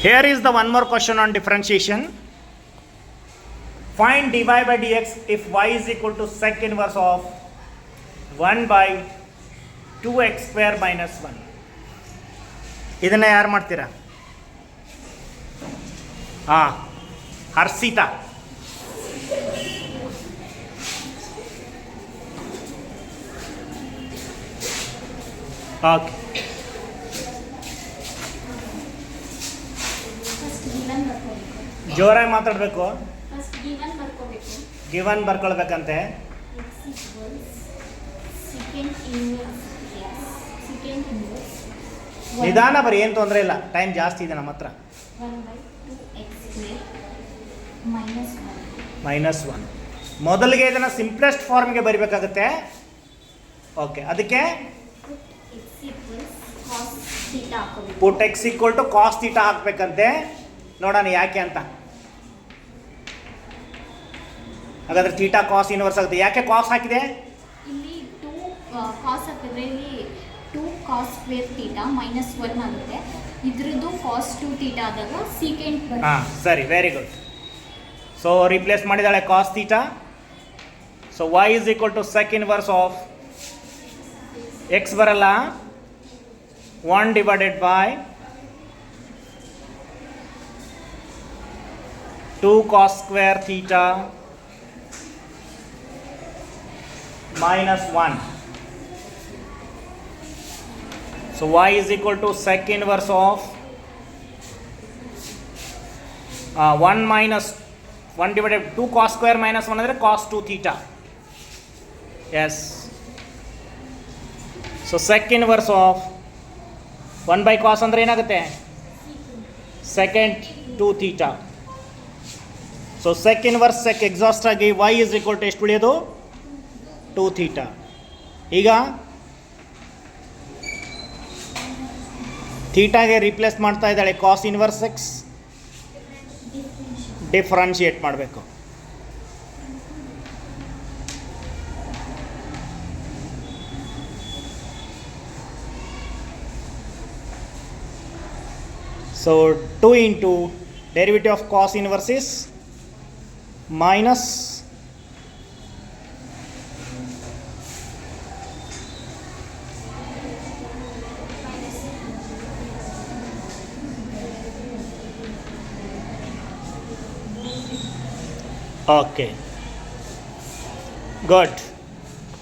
Here is the one more question on differentiation. Find dy by dx if y is equal to sec inverse of 1 by 2x square minus 1. ಇದನ್ನ ಯಾರು ಮಾಡ್ತೀರಾ? Harshita. Okay, ಜೋರಾಗಿ ಮಾತಾಡಬೇಕು. Given ಬರ್ಕೊಳ್ಬೇಕಂತೆ. ನಿಧಾನ ಬರೀ, ಏನು ತೊಂದರೆ ಇಲ್ಲ, ಟೈಮ್ ಜಾಸ್ತಿ ಇದೆ ನಮ್ಮ ಹತ್ರ. -1 ಮೊದಲಿಗೆ ಇದನ್ನು ಸಿಂಪ್ಲೆಸ್ಟ್ ಫಾರ್ಮ್ಗೆ ಬರಿಬೇಕಾಗುತ್ತೆ. ಓಕೆ, ಅದಕ್ಕೆ ಪುಟ್ x = cos θ ಹಾಕ್ಬೇಕಂತೆ. ನೋಡೋಣ ಯಾಕೆ ಅಂತ. ಹಾಗಾದ್ರೆ ಥೀಟಾ ಕಾಸ್ ಇನ್ವರ್ಸ್ ಆಗುತ್ತೆ. ಯಾಕೆ ಕಾಸ್ ಹಾಕಿದೆ? ಇಲ್ಲಿ 2 ಕಾಸ್ ಹಾಕಿದ್ರೆ ಇಲ್ಲಿ 2 ಕಾಸ್ ಸ್ಕ್ವೇರ್ ಥೀಟಾ -1 ಆಗುತ್ತೆ. ಇದ್ರದ್ದು ಕಾಸ್ 2 ಥೀಟಾ ಆದಾಗ ಸೀಕೆಂಟ್ ಬರುತ್ತೆ. ಸರಿ, ವೆರಿ ಗುಡ್. ಸೊ ರಿಪ್ಲೇಸ್ ಮಾಡಿದಾಳೆ cos theta. So y = sec inverse of x ಬರಲ್ಲ, 1 divided by 2 cos square theta -1. So y = sec inverse of 1 divided 2 cos square -1 ಅಂದರೆ cos 2 theta. Yes. So sec inverse of 1 by cos ಅಂದರೆ ಏನಾಗುತ್ತೆ? secant 2 theta. So sec inverse sec exhaust ಆಗಿ y = ಎಷ್ಟು ಉಳಿಯೋದು? 2 theta. ಈಗ ಥೀಟಾಗೆ replace ಮಾಡ್ತಾ ಇದ್ದಾಳೆ cos inverse x. Differentiate ಮಾಡಬೇಕು. So 2 into derivative of cos inverse is minus okay, good.